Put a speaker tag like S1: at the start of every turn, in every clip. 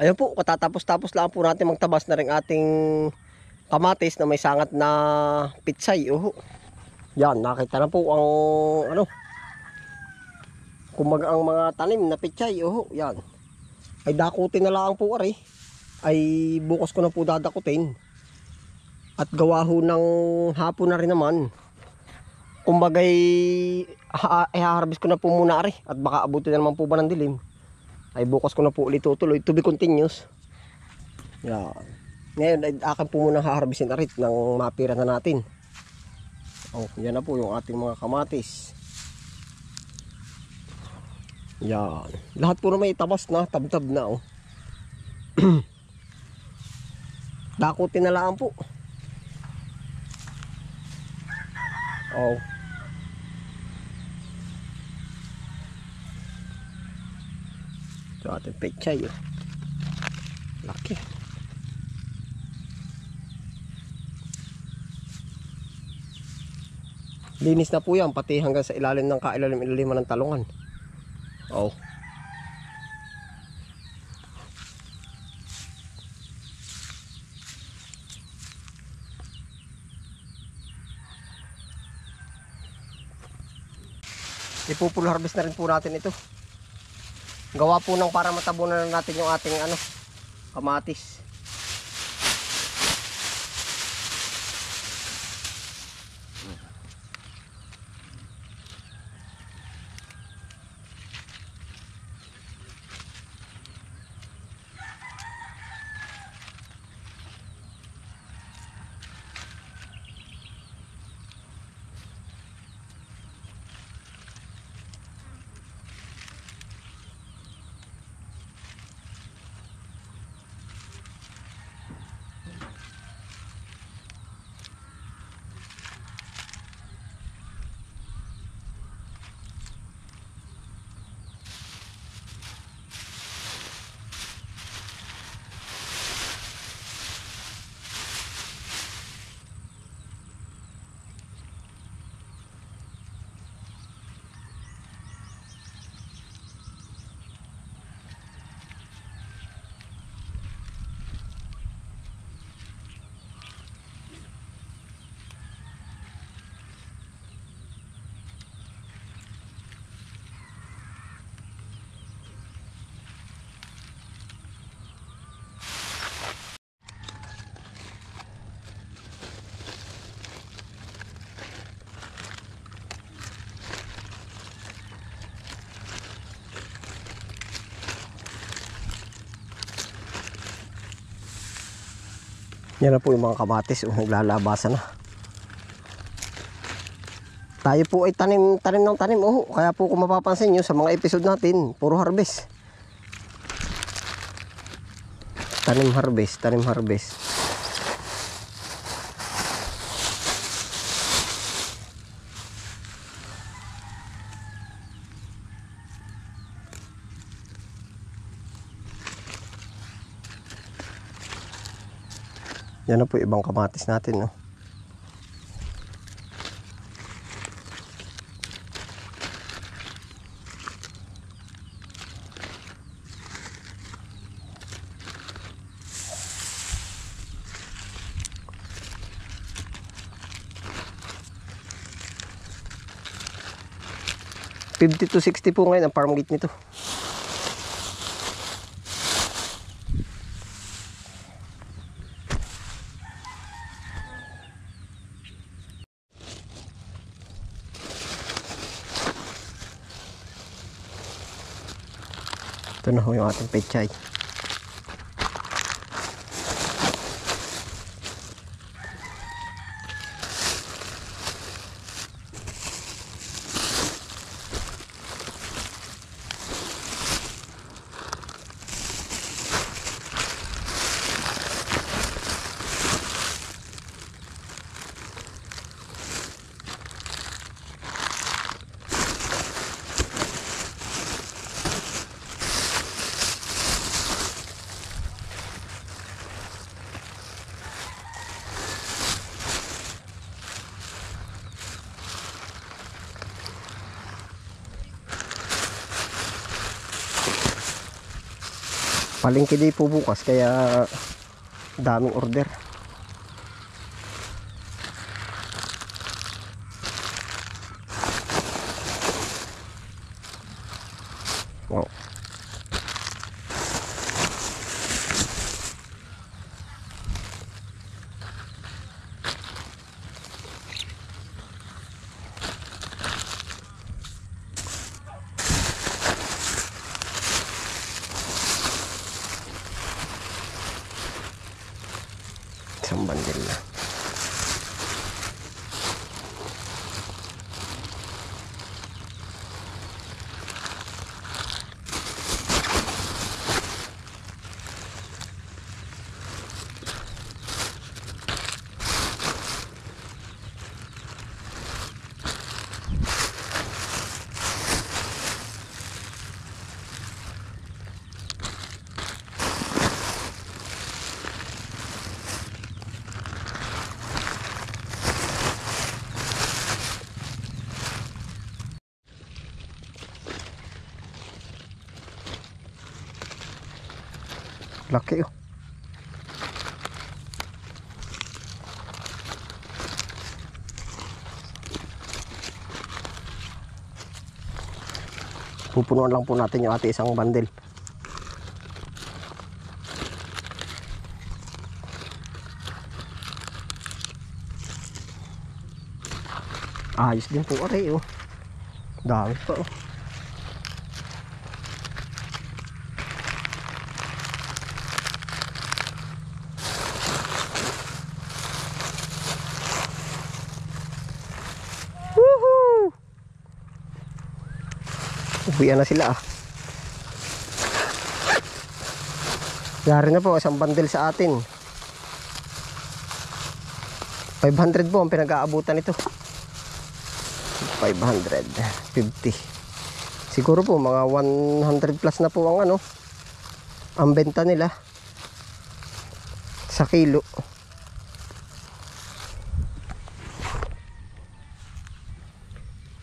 S1: Ayun po, katatapos-tapos lang po natin magtabas na rin ating kamatis na may sangat na pitsay. Yan, nakita na po ang ano, kumbaga ang mga tanim na pitsay. Yan. Ay dakutin na lang po ari. Ay bukas ko na po dadakutin. At gawa ho ng hapon na rin naman. Kumbagay i-harvest ko na po muna ari. At baka abutin na naman po ba ng dilim. Ay bukas ko na po ulit tutuloy, to be continuous. Yan. Ngayon ay akin po muna haharvestin arit ng mapira na natin. Yan na po yung ating mga kamatis. Yan. Lahat po na may tabas na, tabtab na dakutin na lang po. Ito ating pechay laki. Linis na po yan pati hanggang sa ilalim ng kailalim ng talungan. Ipo-full harvest na rin po natin ito. Gawa po ng para matabunan na natin yung ating kamatis. Yan na po yung mga kamatis, naglalabasan na. Tayo po ay tanim ng tanim. Kaya po kung mapapansin nyo sa mga episode natin, puro harvest. Tanim harvest. Yan na po yung ibang kamatis natin. $50 to $60 po ngayon ang farm gate nito. Ito na ho yung ating pechay. Palengke din po bukas kaya daming order. Wow. Isang bandil na. Laki oh. Pupunuan lang po natin yung ating isang bandel. Ayos din po aray oh. Dami pa oh. Uwian na sila ah. Yari na po isang bundle sa atin. 500 po ang pinag-aabutan ito. 550. Siguro po mga 100 plus na po ang ano ang benta nila sa kilo.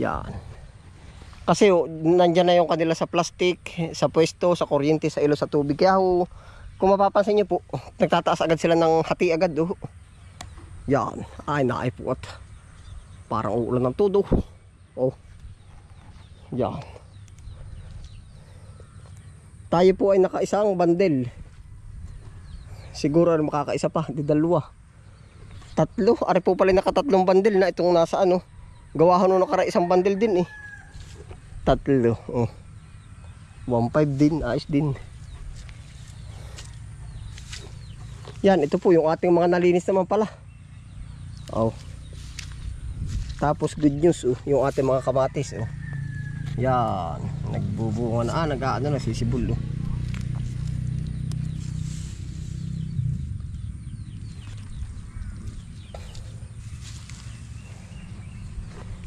S1: Yan. Kasi nandyan na yung kanila sa plastic, sa pwesto, sa kuryente, sa ilo, sa tubig. Kaya kung mapapansin nyo po, nagtataas agad sila ng hati agad. Yan. Ay naipuat. Parang uulan ng todo. Oh. Yan. Tayo po ay nakaisang bandel. Siguro makakaisa pa, di dalawa. Tatlo. Ari po pala nakatatlong bandel na itong nasa ano. Gawahan nung nakara isang bandel din eh. Tatlo. Oh. 1.5 din. Ayos din. Yan. Ito po yung ating mga nalinis naman pala. Oh. Tapos good news. Oh. Yung ating mga kamatis. Oh. Yan. Nagbubunga na. Nag-aano na. Sisibol. Oh.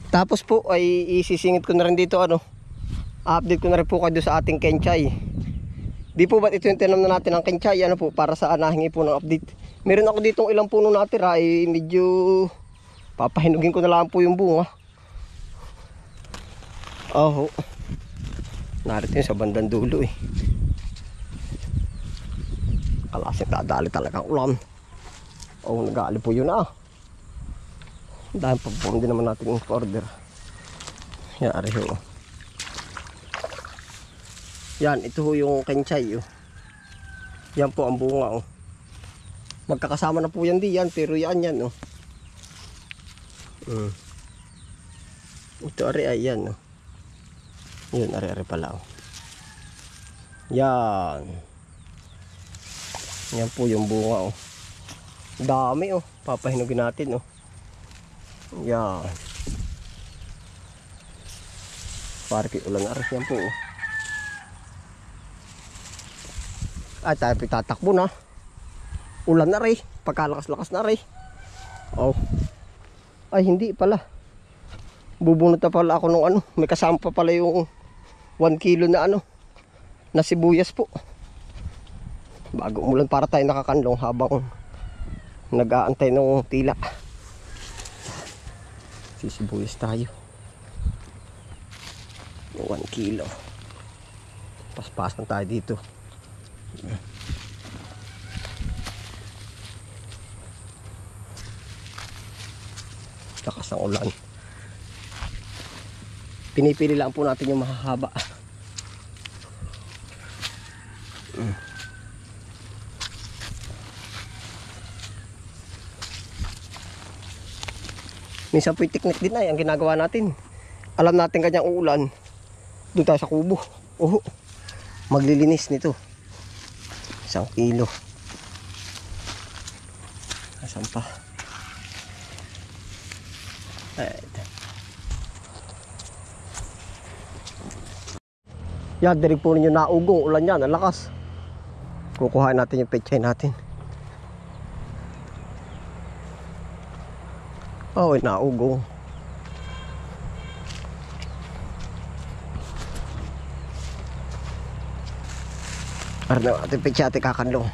S1: Tapos po ay isisingit ko na rin dito ano. Update ko na rin po kayo sa ating kenchay. Di po ba't ito yung tinam na natin ng kenchay ano po para sa nahingi po ng update. Meron ako ditong ilang puno natira ay medyo papahinugin ko na lang po yung bunga. Oh. Narito yun sa bandang dulo eh. Kalasing dadali talagang ulan. Oh, nag-aali po yun ah. Dahil pagpapong din naman natin yung order. Yari ho. Yan, ito ho yung kenchay oh. Yan po ang bunga oh. Magkakasama na po yan diyan, pero yan oh. Ito ari ay yan oh. Yun ari pala oh. Yan. Yan po yung bunga oh. Dami oh. Papahinugin natin oh. Yan. Parang ulan na rin yan po oh. Ay tayo tatakbo na. Ulan na rin. Pagkalakas-lakas na rin. Oh. Ay hindi pala. Bubunot na pala ako nung ano. May kasama pa pala yung 1 kilo na ano. Na sibuyas po. Bago umulan para tayo nakakanlong habang nag-aantay ng tila. Sisibuyas tayo. 1 kilo. Paspasan tayo dito. Lakas ng ulan. Pinipili lang po natin yung mahahaba. Minsan po yung teknik din ay ang ginagawa natin. Alam natin kanyang uulan. Doon tayo sa kubo. Oh, maglilinis nito. 1 kilo. Asan pa? Yan, dirig po ninyo naugong. Ulan yan, ang lakas. Kukuhain natin yung pechay natin. Oh, naugong. Para na ating pechay ating kakanlong.